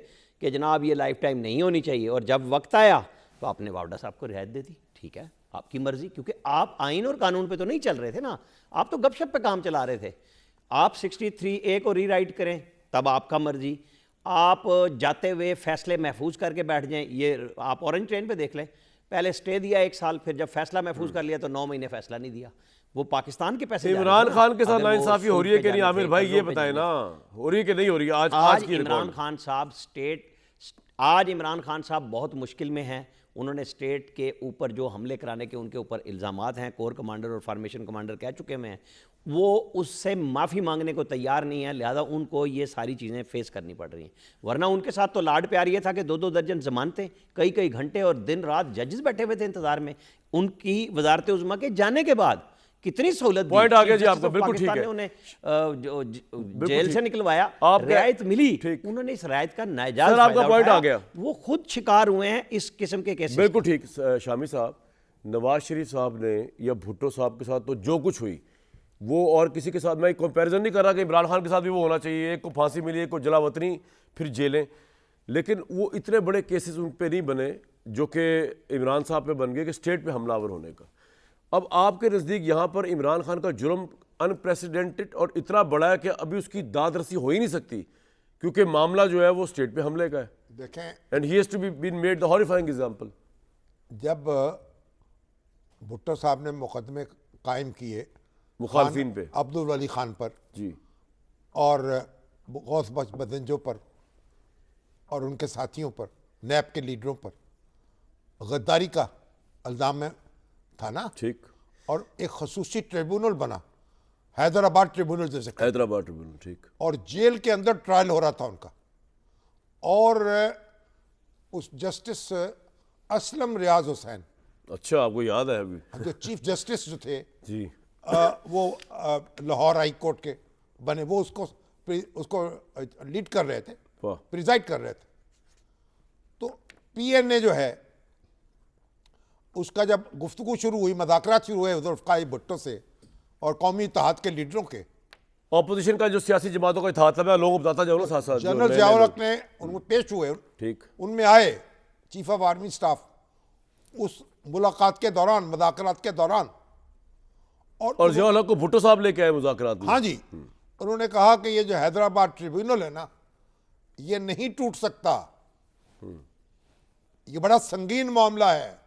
कि जनाब ये लाइफ टाइम नहीं होनी चाहिए, और जब वक्त आया तो आपने वावडा साहब को रियायत दे दी। ठीक है, आपकी मर्जी, क्योंकि आप आइन और कानून पे तो नहीं चल रहे थे ना, आप तो गपशप पे काम चला रहे थे। आप 63(a) को रीराइट करें तब आपका मर्जी, आप जाते हुए फैसले महफूज करके बैठ जाएं। ये आप ऑरेंज ट्रेन पे देख लें, पहले स्टे दिया 1 साल, फिर जब फैसला महफूज कर लिया तो 9 महीने फैसला नहीं दिया। वो पाकिस्तान के पैसे इमरान खान के साथ नाइंसाफी हो रही है कि नहीं? आमिर भाई ये बताएं ना, हो रही है कि नहीं हो रही? आज की इमरान खान साहब आज इमरान खान साहब बहुत मुश्किल में हैं। उन्होंने स्टेट के ऊपर जो हमले कराने के उनके ऊपर इल्ज़ामात हैं, कोर कमांडर और फॉर्मेशन कमांडर कह चुके हैं, वो उससे माफ़ी मांगने को तैयार नहीं है, लिहाजा उनको ये सारी चीज़ें फेस करनी पड़ रही हैं। वरना उनके साथ तो लाड प्यार ये था कि 2-2 दर्जन जमानतें, कई घंटे और दिन रात जजेस बैठे हुए थे इंतजार में। उनकी वजारत उज़्मा के जाने के बाद कितनी सहूलत, पॉइंट आ गया जी आपका, बिल्कुल ठीक है। उन्हें जेल से निकलवाया, रियायत मिली, उन्होंने इस रियायत का नाजायज आपका पॉइंट आ गया, वो खुद शिकार हुए हैं इस किस्म के केसेस। बिल्कुल ठीक। शामी साहब, नवाज शरीफ साहब ने या भुट्टो साहब के साथ तो जो कुछ हुई वो और किसी के साथ, मैं कंपैरिजन नहीं कर रहा कि इमरान खान के साथ भी वो होना चाहिए, एक को फांसी मिली, एक को जलावतनी, फिर जेलें, लेकिन वो इतने बड़े केसेस उन पे नहीं बने जो कि इमरान साहब पे बन गए कि स्टेट पे हमलावर होने का। अब आपके नज़दीक यहाँ पर इमरान खान का जुर्म अनप्रेसिडेंटेड और इतना बड़ा है कि अभी उसकी दाद रसी हो ही नहीं सकती, क्योंकि मामला जो है वो स्टेट पे हमले का है। देखें, and he has to be been made the horrifying example. जब भुट्टो साहब ने मुकदमे कायम किए मुखालफिन पे, अब्दुल वली खान पर जी, और गौस बदंजो पर और उनके साथियों पर, नैब के लीडरों पर गद्दारी का इल्ज़ाम में था ना, ठीक, और एक खसूसी ट्रिब्यूनल बना, हैदराबाद ट्रिब्यूनल जैसे, हैदराबाद ट्रिब्यूनल, ठीक, और जेल के अंदर ट्रायल हो रहा था उनका, और उस जस्टिस असलम रियाज हुसैन, अच्छा आपको याद है अभी, जो चीफ जस्टिस जो थे जी, वो लाहौर हाई कोर्ट के बने, वो उसको लीड कर रहे थे, प्रिजाइड कर रहे थे। तो पीएनए जो है उसका जब गुफ्तगू शुरू हुई, मज़ाकरात शुरू हुए ज़ुल्फ़िकार भुट्टो से और कौमी इत्तेहाद के लीडरों के, ऑपोजिशन का जो सियासी जमातों का इत्तेहाद था, मैं लोगों को बताता जाऊँ ना साथ साथ, जनरल ज़िया-उल-हक ने उनको पेश हुए, ठीक, उनमें आए चीफ ऑफ आर्मी स्टाफ उस मुलाकात के दौरान, मुज़ाकरात के दौरान, और ज़िया उल हक को भुट्टो साहब लेके आए मुज़ाकरात में। हाँ जी, उन्होंने कहा कि ये जो हैदराबाद ट्रिब्यूनल है ना, ये नहीं टूट सकता, ये बड़ा संगीन मामला है।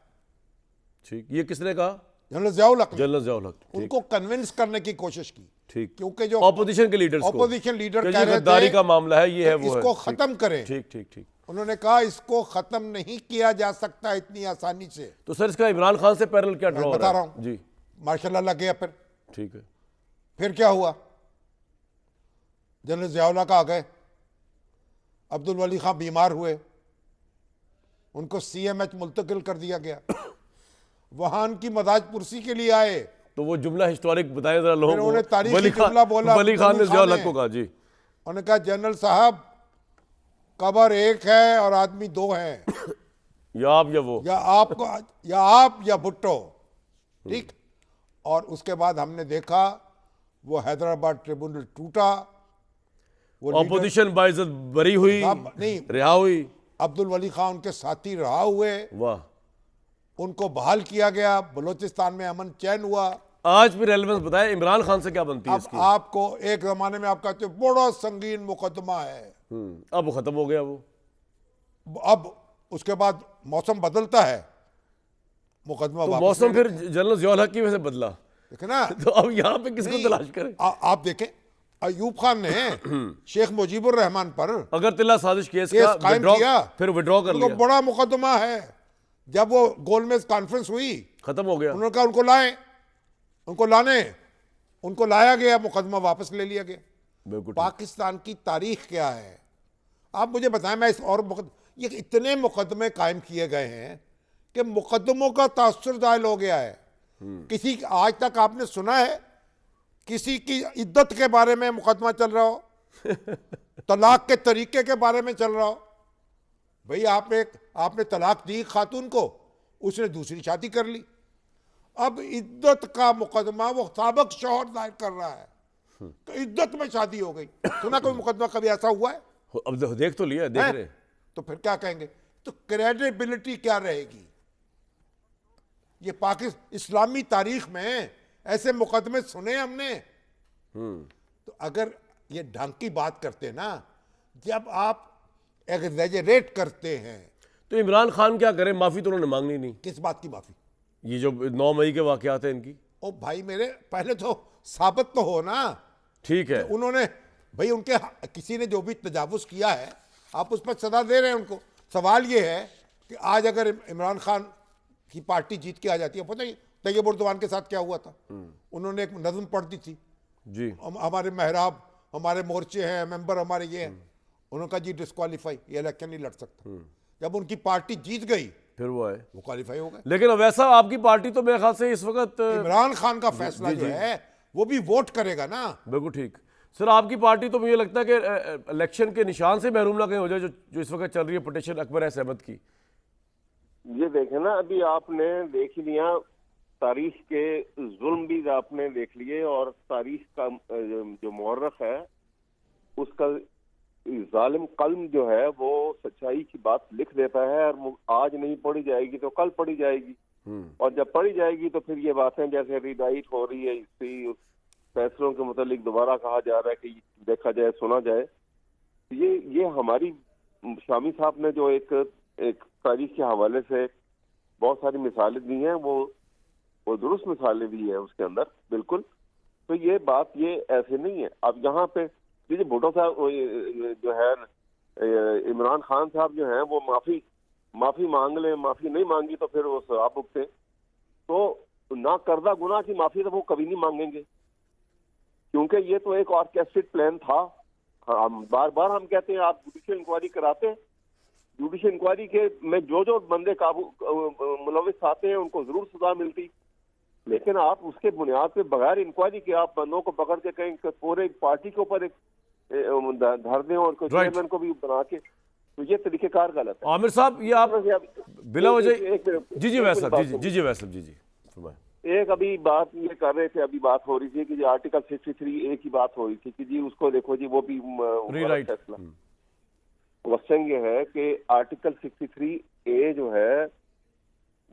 ठीक, ये किसने कहा? जनरल ज़िया उल हक ने जनरल ज़िया उल हक। ठीक, उनको कन्विंस करने की कोशिश की, ठीक, क्योंकि जो ऑपोजिशन के लीडर्स को, ऑपोजिशन लीडर कि कह ये रहे गद्दारी थे का मामला है, ये है, कि वो है। इसको ठीक, खत्म करें। ठीक ठीक ठीक। उन्होंने कहा इसको खत्म नहीं किया जा सकता इतनी आसानी से। तो सर इसका इमरान खान से पैरेलल क्या ड्रॉ हो बता रहा रहा है? हूं, जी मार्शल लग गया। ठीक है। फिर क्या हुआ? जनरल ज़िया उल हक आ गए, अब्दुल वली खां बीमार हुए, उनको CMH मुंतकिल कर दिया गया, वहां उनकी मजाज पुरसी के लिए आए। तो वो जुमला हिस्टोरिक बताएं जरा लोगों फिर को। उन्होंने तारीखी जुमला बोला, वली खान ने वली ज़िया उल खान हक को कहा। जी, उन्होंने कहा जनरल साहब, कबर एक है और आदमी दो हैं, या आप या वो, या आपको, या आप या भुट्टो। ठीक। और उसके बाद हमने देखा वो हैदराबाद ट्रिब्यूनल टूटा, वो ऑपोजिशन बाइज्जत बरी हुई, नहीं, रिहा हुई, अब्दुल वली खान उनके साथी रहा हुए, वाह। उनको बहाल किया गया, बलूचिस्तान में अमन चैन हुआ। आज भी रेलेवेंस बताएं इमरान खान से क्या बनती है अब इसकी? आपको एक जमाने में आप कहते हो बड़ा संगीन मुकदमा है, अब वो खत्म हो गया वो। अब उसके बाद मौसम बदलता है, मुकदमा तो वापस मौसम ले फिर लेते हैं। जनरल ज़िया उल हक की वजह से बदला। देखे ना, तो अब यहाँ पे किसको नहीं, तलाश करें? आप देखें, अयूब खान ने शेख मुजीबुर रहमान पर अगर तिल्ला साजिश केस केस का कायम withdraw- किया, फिर विड्रॉ कर उनको लिया, बड़ा मुकदमा है। जब वो गोलमेज कॉन्फ्रेंस हुई, खत्म हो गया। उन्होंने कहा उनको लाए, उनको लाया गया, मुकदमा वापस ले लिया गया। बिल्कुल ठीक। पाकिस्तान की तारीख क्या है? आप मुझे बताएं। मैं इस और ये इतने मुकदमे कायम किए गए हैं कि मुकदमों का तासुर जायल हो गया है। किसी, आज तक आपने सुना है किसी की इद्दत के बारे में मुकदमा चल रहा हो, तलाक के तरीके के बारे में चल रहा हो? भाई आपने तलाक दी खातून को, उसने दूसरी शादी कर ली, अब इद्दत का मुकदमा वो साबिक शौहर दायर कर रहा है, तो इद्दत में शादी हो गई। सुना कोई मुकदमा कभी ऐसा हुआ है? अब देख तो लिया, देख हैं? रहे। तो फिर क्या कहेंगे? तो क्रेडिबिलिटी क्या रहेगी? ये पाकिस्तान इस्लामी तारीख में ऐसे मुकदमे सुने हमने। तो अगर ये ढंग की बात करते ना, जब आप एग्जैजरेट करते हैं। तो इमरान खान क्या करें? माफी तो उन्होंने मांगनी नहीं। किस बात की माफी? ये जो 9 मई के वाकयात हैं इनकी। ओ भाई मेरे, पहले तो साबित तो हो ना। ठीक है, उन्होंने, भाई उनके किसी ने जो भी तजावुज किया है, आप उस पर सजा दे रहे हैं उनको। सवाल ये है कि आज अगर इमरान खान की पार्टी जीत के आ जाती है, पता है तैयब उर्दवान के साथ क्या हुआ था? उन्होंने एक नज़म पढ़ दी थी, जी, हमारे महराब, हमारे मोर्चे हैं, मेंबर हमारे ये हैं। उन्होंने कहा जी डिस्क्वालीफाई, ये इलेक्शन नहीं लड़ सकता। जब उनकी पार्टी जीत गई, फिर वो आए। वो क्वालिफाई हो गए। लेकिन वैसा आपकी पार्टी तो मेरे ख्याल से इस वक्त इमरान खान का फैसला जो है वो भी वोट करेगा ना। बिल्कुल ठीक। सर आपकी पार्टी तो मुझे लगता है कि इलेक्शन के निशान से महरूम ना कहीं हो जाए, जो इस वक्त चल रही है पिटीशन अकबर एस अहमद की। ये देखें ना, अभी आपने देख ही लिया, तारीख के जुल्म भी आपने देख लिए, और तारीख का जो मुअर्रख है उसका जालिम कल्म जो है वो सच्चाई की बात लिख देता है, और आज नहीं पढ़ी जाएगी तो कल पढ़ी जाएगी, और जब पढ़ी जाएगी तो फिर ये बातें जैसे रिडाइट हो रही है, इसी फैसलों के मुतालिक दोबारा कहा जा रहा है कि देखा जाए, सुना जाए। ये हमारी शामी साहब ने जो एक तारीख के हवाले से बहुत सारी मिसालें दी हैं, वो दुरुस्त मिसालें दी है उसके अंदर, बिल्कुल। तो ये बात ये ऐसे नहीं है। अब यहाँ पे जी भुट्टो साहब जो है, इमरान खान साहब जो हैं, वो माफी मांग ले, माफी नहीं मांगी तो फिर वो सजा भुगते। तो ना करदा गुनाह की माफी तो वो कभी नहीं मांगेंगे, क्योंकि ये तो एक ऑर्केस्ट्रेट प्लान था। हम बार बार हम कहते हैं आप जुडिशियल इंक्वायरी कराते हैं, जुडिशियल इंक्वायरी के में जो बंदे मुलविस आते हैं उनको जरूर सजा मिलती, लेकिन आप उसके बुनियाद पे बगैर इंक्वायरी के आप बंदों को पकड़ के कहीं पूरे पार्टी के ऊपर एक धर दें और चेयरमैन को भी बना के, तो ये तरीकेकार गलत है। आमिर साहब ये आप बिला वजह जी वैसे जी एक अभी बात ये कर रहे थे, अभी बात हो रही थी कि जो आर्टिकल 63A की बात हो रही थी कि जी उसको देखो जी, वो भी रीराइट। फैसला। क्वेश्चन ये है कि आर्टिकल 63 ये जो है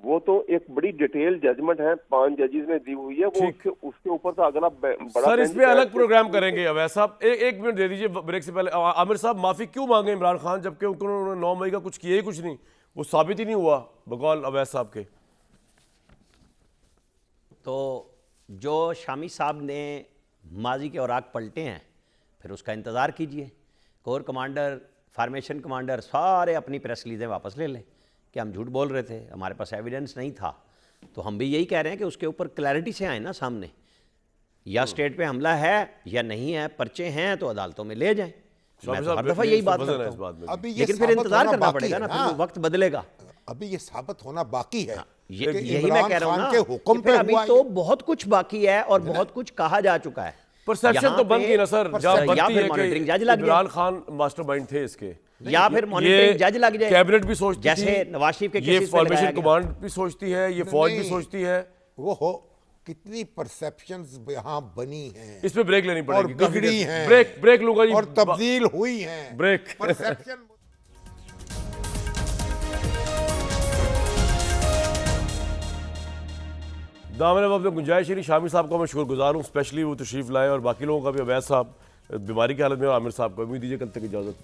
वो तो एक बड़ी डिटेल जजमेंट है, 5 जजेस ने दी हुई है, वो उसके ऊपर तो अगला बड़ा सर इस बेंच पे अलग बैठ के- प्रोग्राम करेंगे। अवैध साहब एक मिनट दे दीजिए ब्रेक से पहले। आमिर साहब, माफी क्यों मांगे इमरान खान, जबकि उन्होंने 9 मई का कुछ किया ही कुछ नहीं, वो साबित ही नहीं हुआ बकौल अवैध साहब के। तो जो शामी साहब ने माजी के औराक पलटे हैं, फिर उसका इंतज़ार कीजिए। कोर कमांडर, फार्मेशन कमांडर सारे अपनी प्रेस रिलीज़ें वापस ले लें कि हम झूठ बोल रहे थे, हमारे पास एविडेंस नहीं था। तो हम भी यही कह रहे हैं कि उसके ऊपर क्लैरिटी से आए ना सामने, या स्टेट पे हमला है या नहीं है, पर्चे हैं तो अदालतों में ले जाएं। मैं तो हर दफ़ा यही बात करता हूँ, अभी ये लेकिन फिर साबित इंतज़ार होना करना बाकी पड़ेगा है ना, ना। फिर वक्त बदलेगा। अभी ये साबित होना बाकी है ये कि यही मैं इमरान कह रहा हूँ खान ना के हुक्म कि फिर पे अभी हुआ तो बहुत कुछ बाकी है और बहुत कुछ कहा जा चुका है। परसेप्शन यहाँ तो बन पे- गई ना सर, जहाँ या बनती फिर है मॉनिटरिंग कि जज लग इमरान जाए, खान मास्टरमाइंड थे इसके, या फिर मॉनिटरिंग जज लग जाए, कैबिनेट भी सोचती जैसे थी, नवाज शरीफ के ये केसेस पे लगाया फॉर्मेशन गया। कमांड भी सोचती है, ये फौज भी नहीं। सोचती है। वो हो कितनी परसेप्शंस यहाँ बनी हैं इस पे ब्रेक लेनी और पड़ेगी, काफी बिगड़ी देर। हैं ब्रेक लूंगा जी, और तब्दील हुई हैं। ब्रेक। परसेप्शन दामन अब अपने गुंजाइश नहीं। शामी साहब का मैं शुक्रगुजार हूँ, स्पेशली वो तशरीफ लाए, और बाकी लोगों का भी। अवैध साहब बीमारी की हालत में, आमिर साहब को उम्मीद दीजिए कल तक इजाज़त।